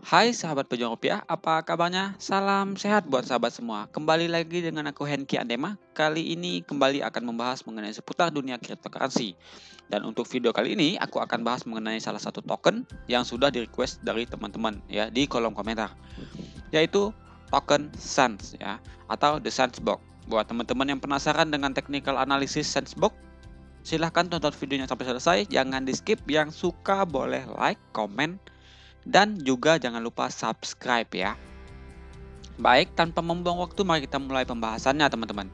Hai sahabat pejuang rupiah, apa kabarnya? Salam sehat buat sahabat semua. Kembali lagi dengan aku Henki Andema. Kali ini kembali akan membahas mengenai seputar dunia cryptocurrency. Dan untuk video kali ini aku akan bahas mengenai salah satu token yang sudah di request dari teman-teman ya di kolom komentar, yaitu token SANS ya atau The Sandbox. Buat teman-teman yang penasaran dengan technical analysis Sandbox, silahkan tonton videonya sampai selesai. Jangan di skip. Yang suka boleh like, komen, dan juga jangan lupa subscribe ya. Baik, tanpa membuang waktu, mari kita mulai pembahasannya teman-teman.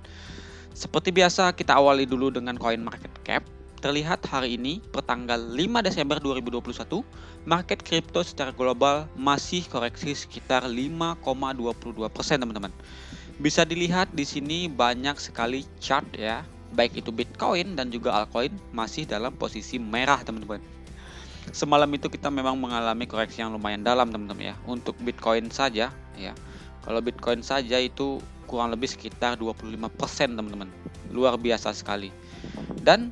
Seperti biasa, kita awali dulu dengan koin market cap. Terlihat hari ini, pertanggal 5 Desember 2021, market kripto secara global masih koreksi sekitar 5,22% teman-teman. Bisa dilihat di sini banyak sekali chart ya, baik itu Bitcoin dan juga altcoin masih dalam posisi merah teman-teman. Semalam itu kita memang mengalami koreksi yang lumayan dalam teman-teman ya. Untuk Bitcoin saja ya. Kalau Bitcoin saja itu kurang lebih sekitar 25% teman-teman. Luar biasa sekali. Dan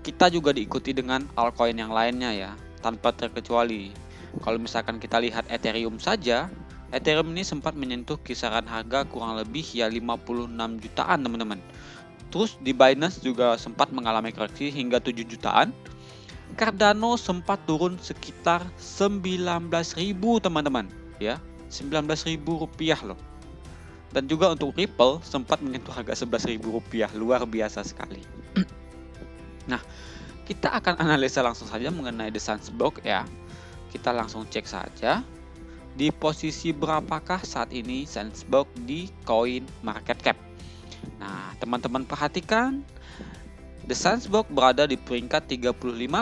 kita juga diikuti dengan altcoin yang lainnya ya, tanpa terkecuali. Kalau misalkan kita lihat Ethereum saja, Ethereum ini sempat menyentuh kisaran harga kurang lebih ya 56 jutaan teman-teman. Terus di Binance juga sempat mengalami koreksi hingga 7 jutaan. Cardano sempat turun sekitar 19.000 teman-teman ya, 19.000 rupiah loh. Dan juga untuk Ripple sempat menyentuh harga 11.000 rupiah, luar biasa sekali. Nah, kita akan analisa langsung saja mengenai The Sandbox ya. Kita langsung cek saja di posisi berapakah saat ini Sandbox di koin market cap. Nah, teman-teman perhatikan The Sandbox berada di peringkat 35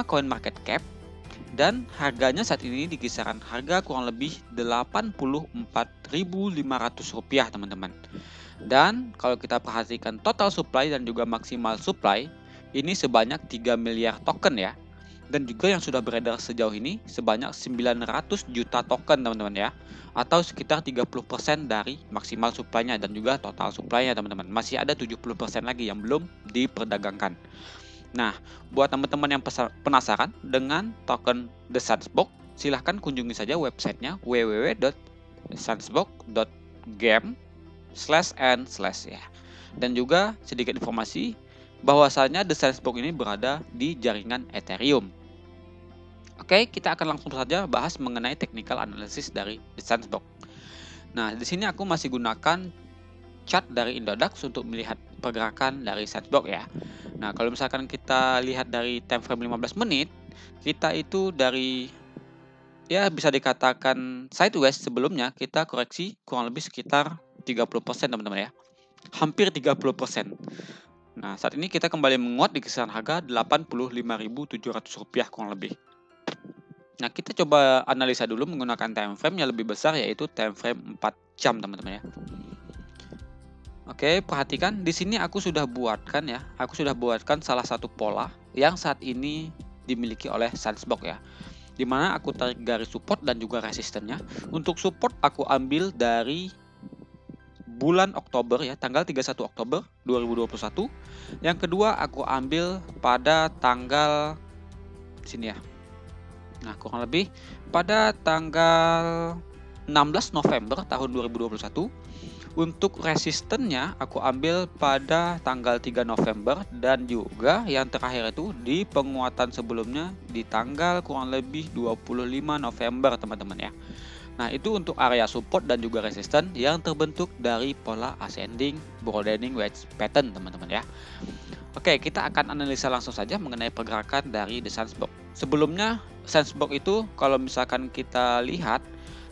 koin market cap dan harganya saat ini di kisaran harga kurang lebih 84.500 rupiah teman-teman. Dan kalau kita perhatikan total supply dan juga maksimal supply ini sebanyak 3 miliar token ya. Dan juga yang sudah beredar sejauh ini sebanyak 900 juta token teman-teman ya, atau sekitar 30% dari maksimal supply-nya dan juga total supply-nya teman-teman. Masih ada 70% lagi yang belum diperdagangkan. Nah, buat teman-teman yang penasaran dengan token The Sandbox, silahkan kunjungi saja websitenya www.sandbox.game/n/ ya. Dan juga sedikit informasi bahwasanya The Sandbox ini berada di jaringan Ethereum. Oke, kita akan langsung saja bahas mengenai technical analysis dari The Sandbox. Nah, di sini aku masih gunakan chart dari Indodax untuk melihat pergerakan dari Sandbox ya. Nah, kalau misalkan kita lihat dari time frame 15 menit, kita itu dari ya bisa dikatakan sideways sebelumnya kita koreksi kurang lebih sekitar 30% teman-teman ya. Hampir 30%. Nah, saat ini kita kembali menguat di kisaran harga 85.700 rupiah kurang lebih. Nah, kita coba analisa dulu menggunakan time frame yang lebih besar, yaitu time frame 4 jam teman-teman ya. Oke, perhatikan di sini aku sudah buatkan ya. Aku sudah buatkan salah satu pola yang saat ini dimiliki oleh Sandbox ya. Dimana aku tarik garis support dan juga resistennya. Untuk support aku ambil dari bulan Oktober ya, tanggal 31 Oktober 2021. Yang kedua aku ambil pada tanggal sini ya. Nah, kurang lebih pada tanggal 16 November tahun 2021. Untuk resistennya aku ambil pada tanggal 3 November dan juga yang terakhir itu di penguatan sebelumnya di tanggal kurang lebih 25 November teman-teman ya. Nah, itu untuk area support dan juga resisten yang terbentuk dari pola ascending broadening wedge pattern teman-teman ya. Oke, kita akan analisa langsung saja mengenai pergerakan dari The Sandbox. Sebelumnya Sandbox itu kalau misalkan kita lihat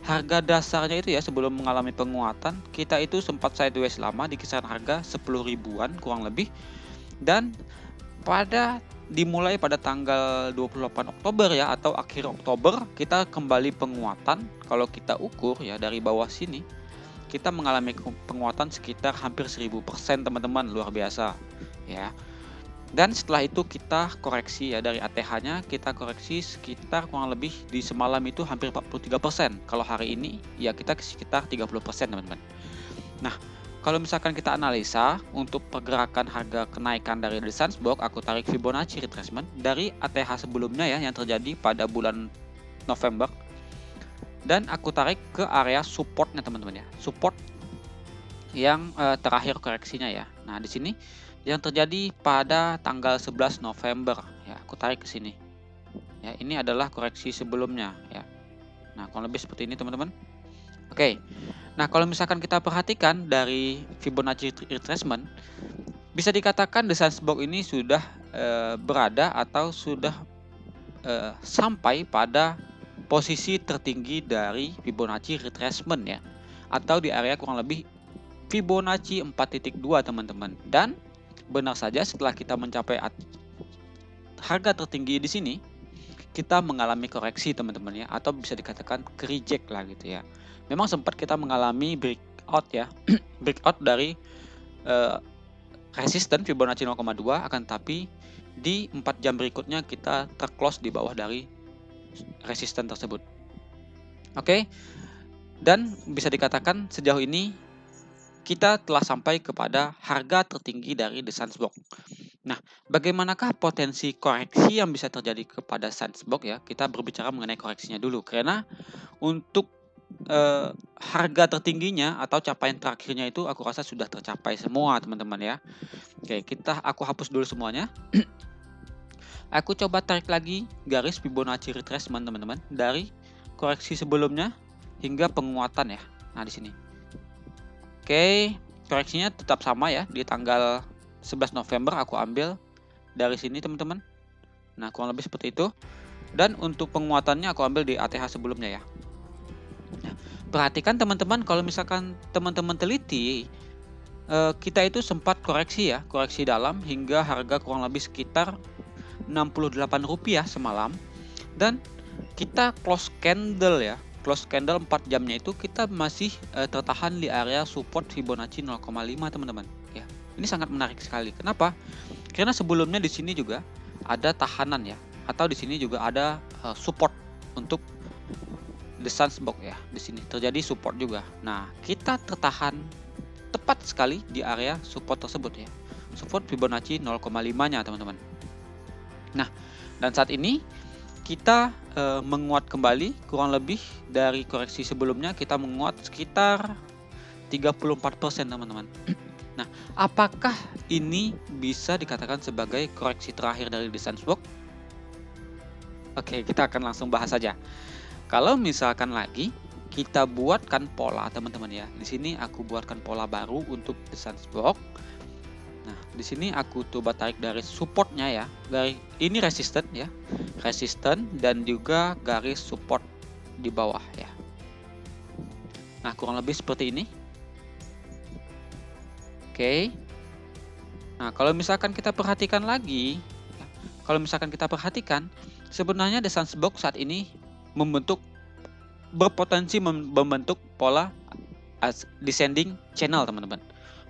harga dasarnya itu ya sebelum mengalami penguatan, kita itu sempat sideways lama di kisaran harga 10 ribuan kurang lebih. Dan dimulai pada tanggal 28 Oktober ya atau akhir Oktober kita kembali penguatan. Kalau kita ukur ya dari bawah sini, kita mengalami penguatan sekitar hampir 1000% teman-teman, luar biasa ya. Dan setelah itu kita koreksi ya dari ATH-nya, kita koreksi sekitar kurang lebih di semalam itu hampir 43%. Kalau hari ini ya kita sekitar 30% teman-teman. Nah, kalau misalkan kita analisa untuk pergerakan harga kenaikan dari The Sandbox, aku tarik Fibonacci retracement dari ATH sebelumnya ya yang terjadi pada bulan November dan aku tarik ke area supportnya teman-teman ya. Support yang terakhir koreksinya ya. Nah, di sini yang terjadi pada tanggal 11 November ya, aku tarik ke sini. Ya, ini adalah koreksi sebelumnya ya. Nah, kurang lebih seperti ini teman-teman. Oke. Nah, kalau misalkan kita perhatikan dari Fibonacci retracement, bisa dikatakan The Sandbox ini sudah berada atau sudah sampai pada posisi tertinggi dari Fibonacci retracement ya, atau di area kurang lebih Fibonacci 4.2 teman-teman. Dan benar saja setelah kita mencapai harga tertinggi di sini, kita mengalami koreksi teman-teman ya, atau bisa dikatakan reject lah gitu ya. Memang sempat kita mengalami breakout ya, breakout dari resisten Fibonacci 0,2, akan tapi di 4 jam berikutnya kita terclose di bawah dari resisten tersebut. Oke. Dan bisa dikatakan sejauh ini kita telah sampai kepada harga tertinggi dari The Sandbox. Nah, bagaimanakah potensi koreksi yang bisa terjadi kepada Sandbox ya? Kita berbicara mengenai koreksinya dulu, karena untuk harga tertingginya atau capaian terakhirnya itu aku rasa sudah tercapai semua teman-teman ya. Oke, aku hapus dulu semuanya. Aku coba tarik lagi garis Fibonacci retracement teman-teman dari koreksi sebelumnya hingga penguatan ya. Nah, di sini. Oke, koreksinya tetap sama ya, di tanggal 11 November aku ambil dari sini teman-teman. Nah, kurang lebih seperti itu. Dan untuk penguatannya aku ambil di ATH sebelumnya ya. Nah, perhatikan teman-teman, kalau misalkan teman-teman teliti, kita itu sempat koreksi ya, koreksi dalam hingga harga kurang lebih sekitar Rp68 semalam, dan kita close candle ya, close candle 4 jamnya itu kita masih tertahan di area support Fibonacci 0,5 teman-teman ya. Ini sangat menarik sekali. Kenapa? Karena sebelumnya di sini juga ada tahanan ya, atau di sini juga ada support untuk The Sandbox ya. Di sini terjadi support juga. Nah, kita tertahan tepat sekali di area support tersebut ya. Support Fibonacci 0,5-nya teman-teman. Nah, dan saat ini kita menguat kembali, kurang lebih dari koreksi sebelumnya kita menguat sekitar 34% teman-teman. Nah, apakah ini bisa dikatakan sebagai koreksi terakhir dari The Sandbox? Oke, kita akan langsung bahas saja. Kalau misalkan lagi kita buatkan pola teman-teman ya. Di sini aku buatkan pola baru untuk The Sandbox. Nah, di sini aku coba tarik dari supportnya ya. Dari ini resisten ya. Resisten dan juga garis support di bawah ya. Nah, kurang lebih seperti ini. Oke. Nah, kalau misalkan kita perhatikan lagi, sebenarnya The Sandbox saat ini berpotensi membentuk pola descending channel teman-teman.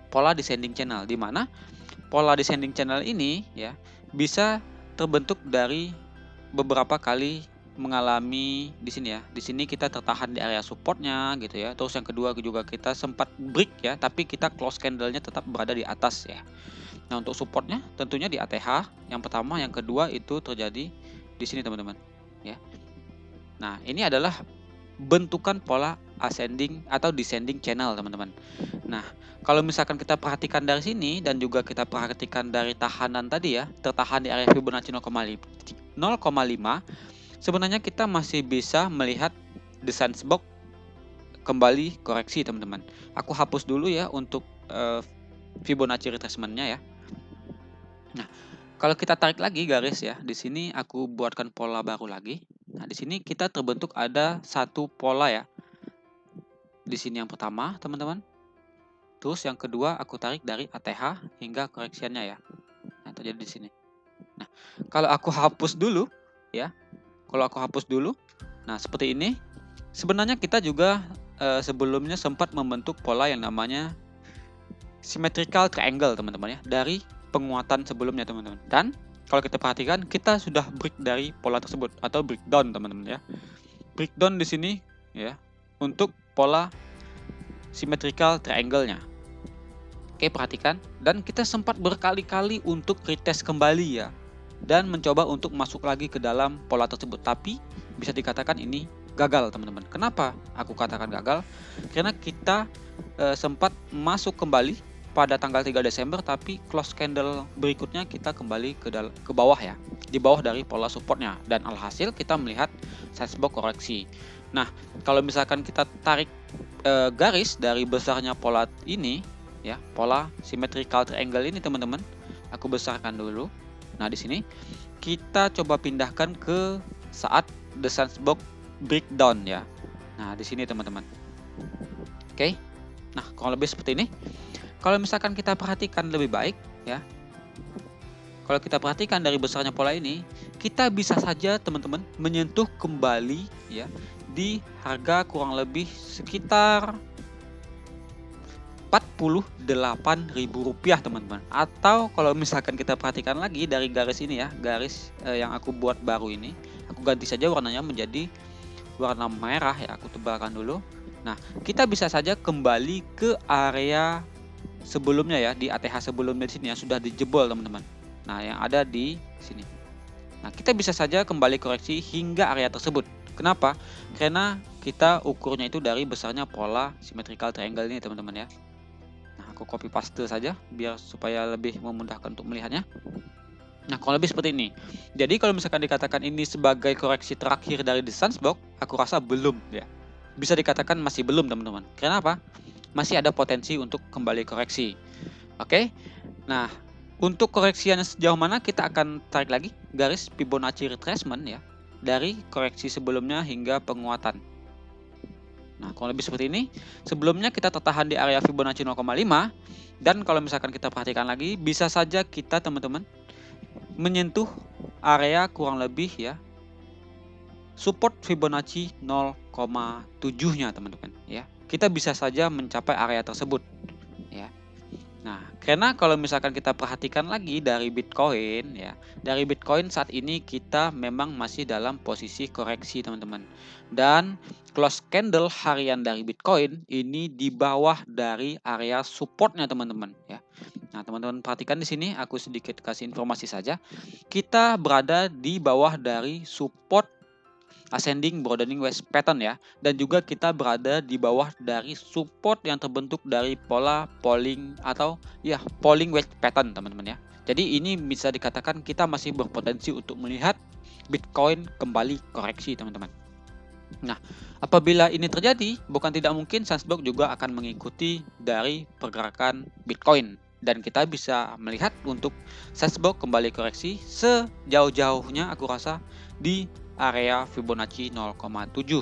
Pola descending channel, di mana pola descending channel ini ya bisa terbentuk dari beberapa kali mengalami di sini ya. Di sini kita tertahan di area supportnya gitu ya. Terus yang kedua juga kita sempat break ya, tapi kita close candle-nya tetap berada di atas ya. Nah, untuk supportnya tentunya di ATH yang pertama, yang kedua itu terjadi di sini teman-teman ya. Nah, ini adalah bentukan pola ascending atau descending channel teman-teman. Nah, kalau misalkan kita perhatikan dari sini dan juga kita perhatikan dari tahanan tadi ya, tertahan di area Fibonacci 0,5, sebenarnya kita masih bisa melihat The Sandbox kembali koreksi teman-teman. Aku hapus dulu ya untuk Fibonacci retracement-nya ya. Nah, kalau kita tarik lagi garis ya, di sini aku buatkan pola baru lagi. Nah, di sini kita terbentuk ada satu pola ya. Di sini yang pertama, teman-teman. Terus yang kedua aku tarik dari ATH hingga koreksiannya ya. Nah, terjadi di sini. Nah, kalau aku hapus dulu ya. Nah, seperti ini. Sebenarnya kita juga sebelumnya sempat membentuk pola yang namanya symmetrical triangle, teman-teman ya, dari penguatan sebelumnya, teman-teman. Dan kalau kita perhatikan, kita sudah break dari pola tersebut atau breakdown, teman-teman ya. Breakdown di sini ya untuk pola symmetrical triangle-nya. Oke, perhatikan, dan kita sempat berkali-kali untuk retest kembali ya, dan mencoba untuk masuk lagi ke dalam pola tersebut, tapi bisa dikatakan ini gagal teman-teman. Kenapa aku katakan gagal? Karena kita sempat masuk kembali pada tanggal 3 Desember tapi close candle berikutnya kita kembali ke bawah ya. Di bawah dari pola supportnya dan alhasil kita melihat sizebox koreksi. Nah, kalau misalkan kita tarik garis dari besarnya pola ini ya, pola symmetrical triangle ini teman-teman. Aku besarkan dulu. Nah, di sini kita coba pindahkan ke saat the sizebox breakdown ya. Nah, di sini teman-teman. Oke. Nah, kurang lebih seperti ini. Kalau misalkan kita perhatikan lebih baik ya. Kalau kita perhatikan dari besarnya pola ini, kita bisa saja teman-teman menyentuh kembali ya di harga kurang lebih sekitar Rp48.000 teman-teman. Atau kalau misalkan kita perhatikan lagi dari garis ini ya, garis yang aku buat baru ini, aku ganti saja warnanya menjadi warna merah ya, aku tebalkan dulu. Nah, kita bisa saja kembali ke area sebelumnya ya, di ATH sebelumnya di sini ya, sudah dijebol teman-teman. Nah, yang ada di sini. Nah, kita bisa saja kembali koreksi hingga area tersebut. Kenapa? Karena kita ukurnya itu dari besarnya pola symmetrical triangle ini teman-teman ya. Nah, aku copy paste saja biar supaya lebih memudahkan untuk melihatnya. Nah, kurang lebih seperti ini. Jadi kalau misalkan dikatakan ini sebagai koreksi terakhir dari the sizebox, aku rasa belum ya. Bisa dikatakan masih belum teman-teman. Kenapa? Masih ada potensi untuk kembali koreksi. Oke. Nah, untuk koreksinya sejauh mana kita akan tarik lagi garis Fibonacci retracement ya, dari koreksi sebelumnya hingga penguatan. Nah, kurang lebih seperti ini. Sebelumnya kita tertahan di area Fibonacci 0,5 dan kalau misalkan kita perhatikan lagi, bisa saja kita teman-teman menyentuh area kurang lebih ya support Fibonacci 0,7-nya teman-teman ya. Kita bisa saja mencapai area tersebut ya. Nah, karena kalau misalkan kita perhatikan lagi dari Bitcoin ya, dari Bitcoin saat ini kita memang masih dalam posisi koreksi teman-teman. Dan close candle harian dari Bitcoin ini di bawah dari area supportnya teman-teman ya. Nah, teman-teman perhatikan di sini aku sedikit kasih informasi saja. Kita berada di bawah dari support ascending broadening wedge pattern ya, dan juga kita berada di bawah dari support yang terbentuk dari pola polling atau ya polling wedge pattern teman-teman ya. Jadi ini bisa dikatakan kita masih berpotensi untuk melihat Bitcoin kembali koreksi teman-teman. Nah, apabila ini terjadi, bukan tidak mungkin sizebox juga akan mengikuti dari pergerakan Bitcoin dan kita bisa melihat untuk sizebox kembali koreksi sejauh-jauhnya aku rasa di area Fibonacci 0,7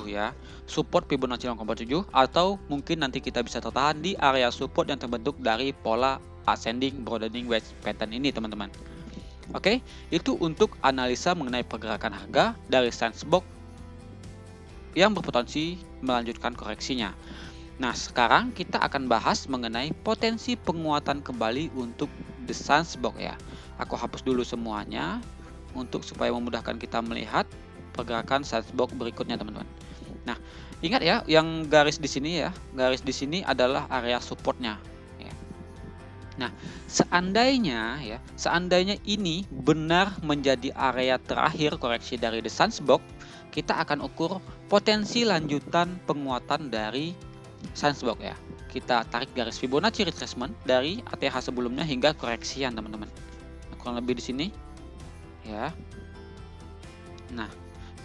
ya, support Fibonacci 0,7 atau mungkin nanti kita bisa tertahan di area support yang terbentuk dari pola ascending broadening wedge pattern ini teman-teman. Oke, itu untuk analisa mengenai pergerakan harga dari sizebox yang berpotensi melanjutkan koreksinya. Nah, sekarang kita akan bahas mengenai potensi penguatan kembali untuk the sizebox ya. Aku hapus dulu semuanya untuk supaya memudahkan kita melihat pergerakan sizebox berikutnya teman-teman. Nah, ingat ya, yang garis di sini ya, garis di sini adalah area supportnya. Ya. Nah, seandainya ini benar menjadi area terakhir koreksi dari the sizebox, kita akan ukur potensi lanjutan penguatan dari sizebox ya. Kita tarik garis Fibonacci retracement dari ATH sebelumnya hingga koreksian teman-teman. Nah, kurang lebih di sini ya. Nah,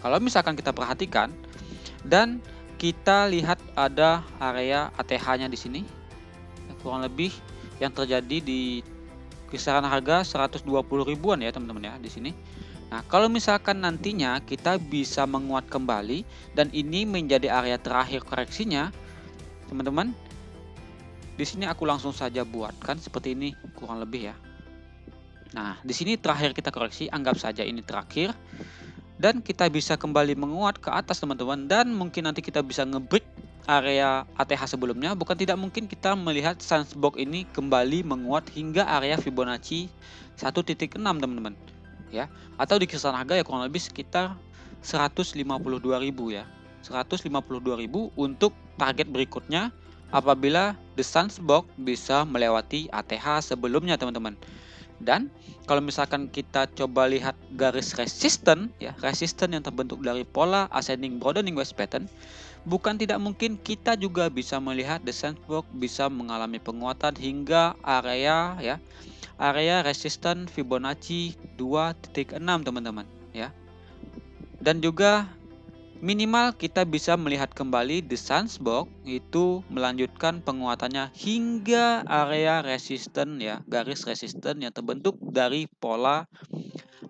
kalau misalkan kita perhatikan dan kita lihat ada area ATH-nya di sini, kurang lebih yang terjadi di kisaran harga 120 ribuan ya teman-teman ya di sini. Nah, kalau misalkan nantinya kita bisa menguat kembali dan ini menjadi area terakhir koreksinya, teman-teman, di sini aku langsung saja buatkan seperti ini kurang lebih ya. Nah, di sini terakhir kita koreksi, anggap saja ini terakhir. Dan kita bisa kembali menguat ke atas teman-teman dan mungkin nanti kita bisa ngebreak area ATH sebelumnya. Bukan tidak mungkin kita melihat sizebox ini kembali menguat hingga area Fibonacci 1.6 teman-teman ya, atau di kisaran harga ya kurang lebih sekitar 152.000 ya, 152.000 untuk target berikutnya apabila the sizebox bisa melewati ATH sebelumnya teman-teman. Dan kalau misalkan kita coba lihat garis resisten ya, resisten yang terbentuk dari pola ascending broadening wedge pattern, bukan tidak mungkin kita juga bisa melihat the sandbox bisa mengalami penguatan hingga area ya, area resisten Fibonacci 2.6 teman-teman ya. Dan juga minimal kita bisa melihat kembali the sandbox itu melanjutkan penguatannya hingga area resisten ya, garis resisten yang terbentuk dari pola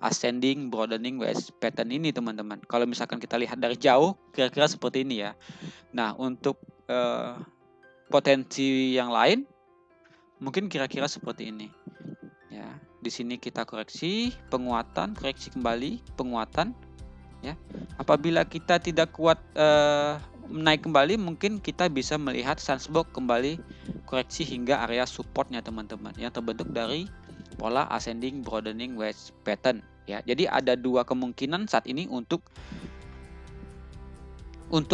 ascending broadening wedge pattern ini teman-teman. Kalau misalkan kita lihat dari jauh kira-kira seperti ini ya. Nah, untuk potensi yang lain mungkin kira-kira seperti ini. Ya, di sini kita koreksi, penguatan, koreksi kembali, penguatan. Ya, apabila kita tidak kuat naik kembali, mungkin kita bisa melihat sandbox kembali koreksi hingga area supportnya teman-teman, yang terbentuk dari pola ascending broadening wedge pattern. Ya, jadi ada dua kemungkinan saat ini untuk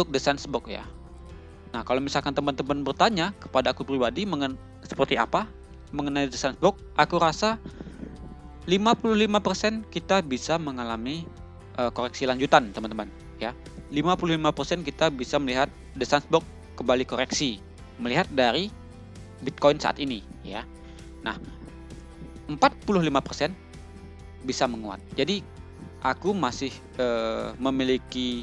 the sandbox ya. Nah, kalau misalkan teman-teman bertanya kepada aku pribadi seperti apa mengenai the sandbox, aku rasa 55% kita bisa mengalami koreksi lanjutan teman-teman ya. 55% kita bisa melihat the sandbox kembali koreksi melihat dari Bitcoin saat ini ya. Nah, 45% bisa menguat. Jadi aku masih memiliki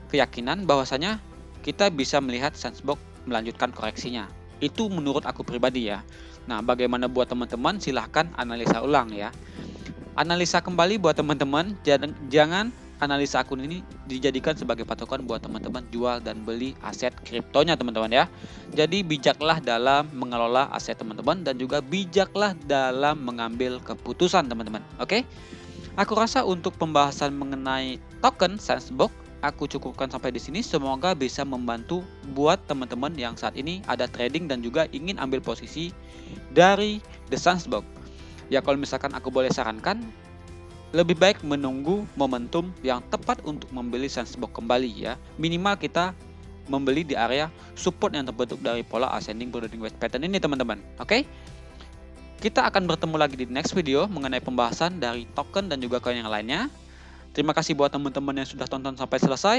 keyakinan bahwasanya kita bisa melihat sandbox melanjutkan koreksinya. Itu menurut aku pribadi ya. Nah, bagaimana buat teman-teman, silahkan analisa ulang ya. Analisa kembali buat teman-teman, jangan analisa akun ini dijadikan sebagai patokan buat teman-teman jual dan beli aset kriptonya teman-teman ya. Jadi bijaklah dalam mengelola aset teman-teman dan juga bijaklah dalam mengambil keputusan teman-teman. Oke? Aku rasa untuk pembahasan mengenai token sandbox aku cukupkan sampai di sini. Semoga bisa membantu buat teman-teman yang saat ini ada trading dan juga ingin ambil posisi dari the sandbox. Ya, kalau misalkan aku boleh sarankan, lebih baik menunggu momentum yang tepat untuk membeli sandbox kembali ya. Minimal kita membeli di area support yang terbentuk dari pola ascending broadening wedge pattern ini teman-teman. Oke? Kita akan bertemu lagi di next video mengenai pembahasan dari token dan juga koin yang lainnya. Terima kasih buat teman-teman yang sudah tonton sampai selesai.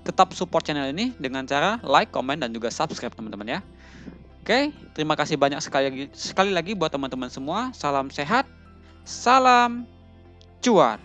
Tetap support channel ini dengan cara like, comment, dan juga subscribe teman-teman ya. Oke, terima kasih banyak sekali lagi buat teman-teman semua. Salam sehat, salam cuan.